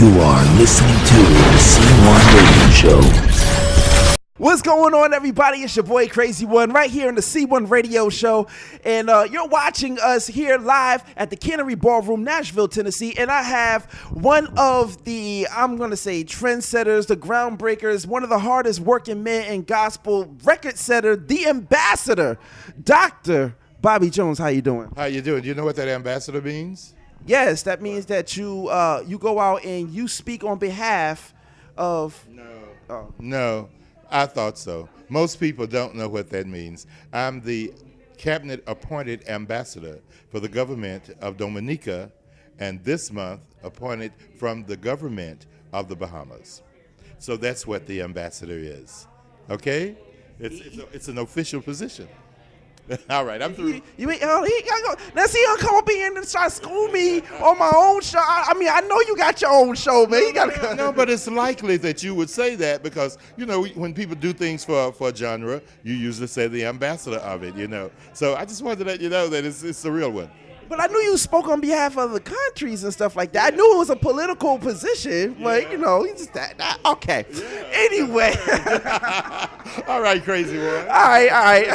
You are listening to the C1 Radio Show. What's going on, everybody? It's your boy Crazy One right here on the C1 Radio Show, and you're watching us here live at the Cannery Ballroom, Nashville, Tennessee. And I have one of the, I'm gonna say, trendsetters, the groundbreakers, one of the hardest working men in gospel, record setter, the ambassador, Dr. Bobby Jones. How you doing? How you doing? Do you know what that ambassador means? Yes, that means that you go out and you speak on behalf of. No, I thought so. Most people don't know what that means. I'm the cabinet-appointed ambassador for the government of Dominica, and this month appointed from the government of the Bahamas. So that's what the ambassador is. Okay? It's an official position. All right, I'm through. Now see, he'll come up here and try to school me on my own show. I mean, I know you got your own show, man. You gotta No, but it's likely that you would say that because, you know, when people do things for a genre, you usually say the ambassador of it, you know. So I just wanted to let you know that it's the real one. But I knew you spoke on behalf of the countries and stuff like that. I knew it was a political position, but, you know, you just that. Okay. Yeah. Anyway. All right, crazy one. All right.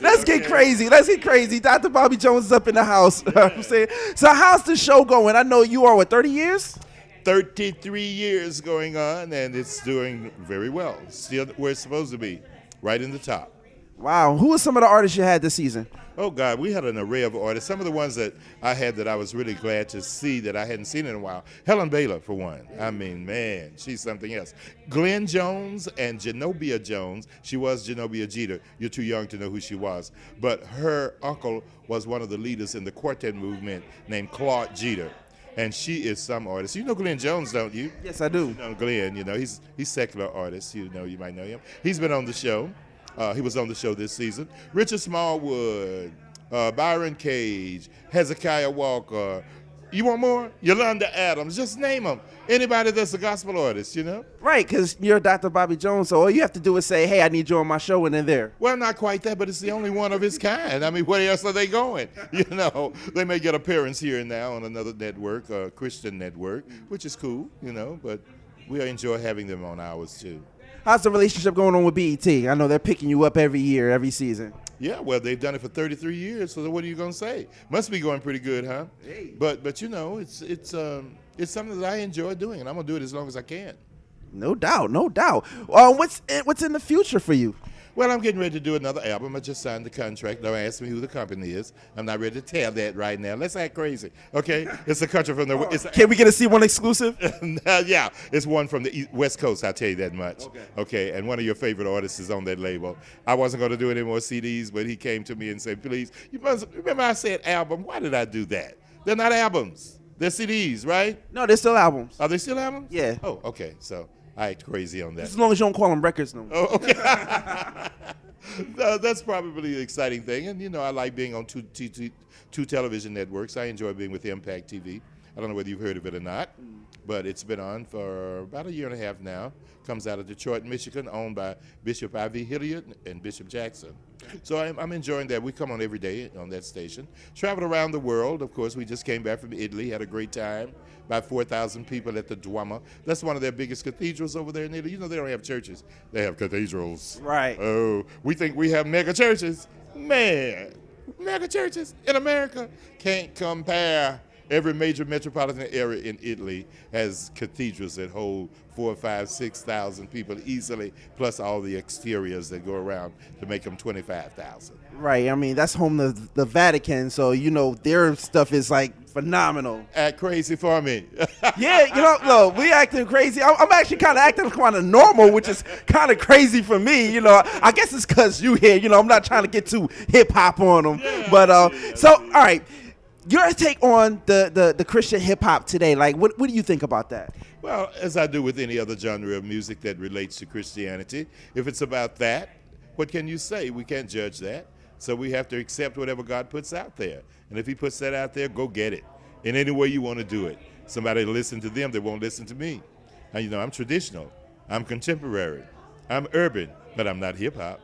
Let's get crazy. Let's get crazy. Dr. Bobby Jones is up in the house. You know what I'm saying? So how's the show going? I know you are, 30 years? 33 years going on, and it's doing very well. Still where it's supposed to be, right in the top. Wow. Who are some of the artists you had this season? Oh, God, we had an array of artists. Some of the ones that I had that I was really glad to see that I hadn't seen in a while. Helen Baylor, for one. I mean, man, she's something else. Glenn Jones and Zenobia Jones. She was Zenobia Jeter. You're too young to know who she was. But her uncle was one of the leaders in the quartet movement named Claude Jeter. And she is some artist. You know Glenn Jones, don't you? Yes, I do. You know Glenn, you know, he's secular artist. You know, you might know him. He's been on the show. He was on the show this season. Richard Smallwood, Byron Cage, Hezekiah Walker. You want more? Yolanda Adams. Just name them. Anybody that's a gospel artist, you know? Right, because you're Dr. Bobby Jones, so all you have to do is say, hey, I need you on my show, and they're there. Well, not quite that, but it's the only one of its kind. I mean, where else are they going? You know, they may get appearance here and now on another network, a Christian network, which is cool, you know, but we enjoy having them on ours, too. How's the relationship going on with BET? I know they're picking you up every year, every season. Yeah, well, they've done it for 33 years, so what are you going to say? Must be going pretty good, huh? Hey. But you know, it's something that I enjoy doing, and I'm going to do it as long as I can. No doubt. What's in the future for you? Well, I'm getting ready to do another album. I just signed the contract. Don't ask me who the company is. I'm not ready to tell that right now. Let's act crazy, okay? It's a country from the... Can we get a C1 exclusive? Yeah, it's one from the West Coast, I'll tell you that much. Okay, and one of your favorite artists is on that label. I wasn't going to do any more CDs, but he came to me and said, please, you must remember I said album. Why did I do that? They're not albums. They're CDs, right? No, they're still albums. Are they still albums? Yeah. Oh, okay, so... I act crazy on that. As long as you don't call them records no more. Oh, okay. No, that's probably the exciting thing. And, you know, I like being on two television networks. I enjoy being with Impact TV. I don't know whether you've heard of it or not, but it's been on for about a year and a half now. Comes out of Detroit, Michigan, owned by Bishop Ivy Hilliard and Bishop Jackson. So I'm enjoying that. We come on every day on that station. Traveled around the world. Of course, we just came back from Italy, had a great time. About 4,000 people at the Duomo. That's one of their biggest cathedrals over there in Italy. You know, they don't have churches. They have cathedrals. Right. Oh, we think we have mega churches. Man, mega churches in America can't compare. Every major metropolitan area in Italy has cathedrals that hold 4,000, 5,000, 6,000 people easily, plus all the exteriors that go around to make them 25,000. Right. I mean, that's home to the Vatican, so, you know, their stuff is, like, phenomenal. Act crazy for me. Yeah, you know, look, we acting crazy. I'm actually kind of acting kind of normal, which is kind of crazy for me. You know, I guess it's because you here. You know, I'm not trying to get too hip-hop on them. Yeah, but, so, all right. Your take on the Christian hip-hop today, like, what do you think about that? Well, as I do with any other genre of music that relates to Christianity, if it's about that, what can you say? We can't judge that. So we have to accept whatever God puts out there. And if he puts that out there, go get it in any way you want to do it. Somebody will listen to them, they won't listen to me. And, you know, I'm traditional. I'm contemporary. I'm urban, but I'm not hip-hop.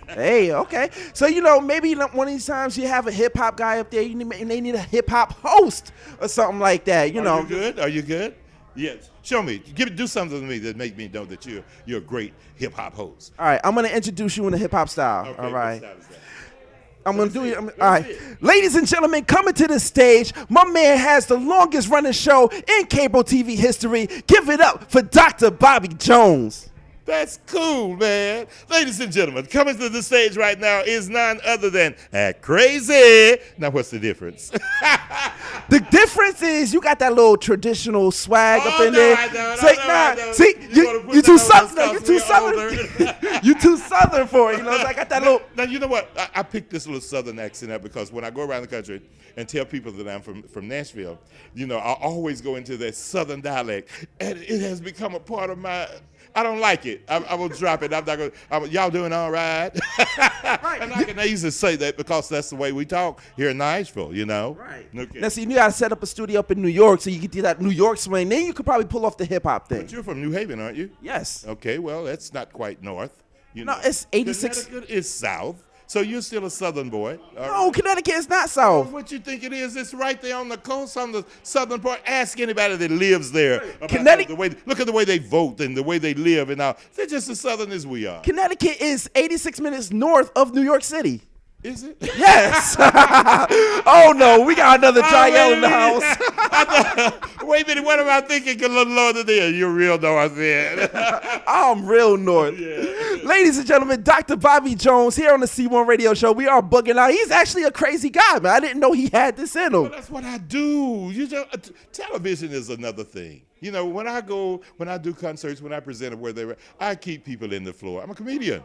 Hey, okay. So, you know, maybe one of these times you have a hip hop guy up there, and they need a hip hop host or something like that. You know. Are you good? Are you good? Yes. Show me. Do something to me that make me know that you're a great hip hop host. All right, I'm gonna introduce you in the hip hop style. Okay, All right. what style is that? I'm gonna do it. All right, ladies and gentlemen, coming to the stage, my man has the longest running show in cable TV history. Give it up for Dr. Bobby Jones. That's cool, man. Ladies and gentlemen, coming to the stage right now is none other than Act Crazy. Now, what's the difference? The difference is you got that little traditional swag up in no, there. I don't. See, No, I don't. see, You wanna put you that too on southern. us You 'cause too we're southern. You too southern for it. You know, it's like I got that little. Now, you know what? I picked this little southern accent up because when I go around the country and tell people that I'm from Nashville, you know, I always go into that southern dialect, and it has become a part of my. I don't like it. I will drop it. I'm not gonna. Y'all doing all right? And I can easily say that because that's the way we talk here in Nashville. You know. Right. Okay. Now, see, you gotta set up a studio up in New York so you can do that New York swing. Then you could probably pull off the hip hop thing. But you're from New Haven, aren't you? Yes. Okay. Well, that's not quite north. You No, know. it's 86. Connecticut is south. So you're still a southern boy. All No, Connecticut is not south. What you think it is? It's right there on the coast, on the southern part. Ask anybody that lives there. About Connecticut- look at the way they vote and the way they live, and all. They're just as southern as we are. Connecticut is 86 minutes north of New York City. Is it? Yes. Oh no, we got another Jael in the house. Wait a minute, what am I thinking? A little lower than there. You're real north then. I'm real north. Ladies and gentlemen, Dr. Bobby Jones here on the C1 Radio Show. We are bugging out. He's actually a crazy guy, man. I didn't know he had this in him. Well, that's what I do. You know, television is another thing. You know, when I do concerts, when I present it, I keep people in the floor. I'm a comedian.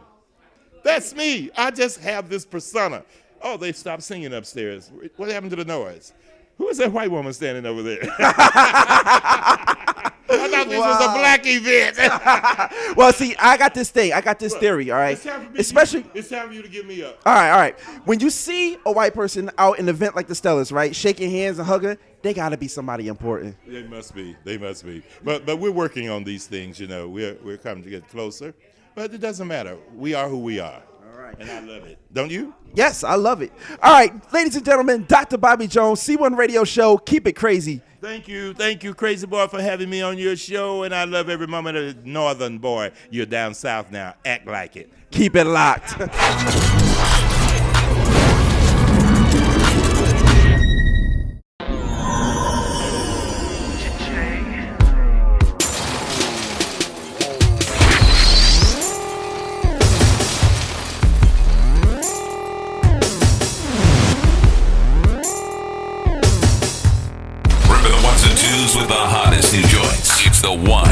That's me. I just have this persona. Oh, they stopped singing upstairs. What happened to the noise? Who is that white woman standing over there? I thought this was a black event. Well, see, I got this thing. I got this theory, all right? It's time for Especially, time for you to give me up. all right. When you see a white person out in an event like the Stellars, right, shaking hands and hugging, they got to be somebody important. They must be. They must be. But we're working on these things, you know. We're coming to get closer. But it doesn't matter. We are who we are. All right. And I love it. Don't you? Yes, I love it. All right, ladies and gentlemen, Dr. Bobby Jones, C1 Radio Show. Keep it crazy. Thank you, Crazy Boy, for having me on your show. And I love every moment of it. Northern boy. You're down south now. Act like it. Keep it locked. With the hottest new joints. It's the one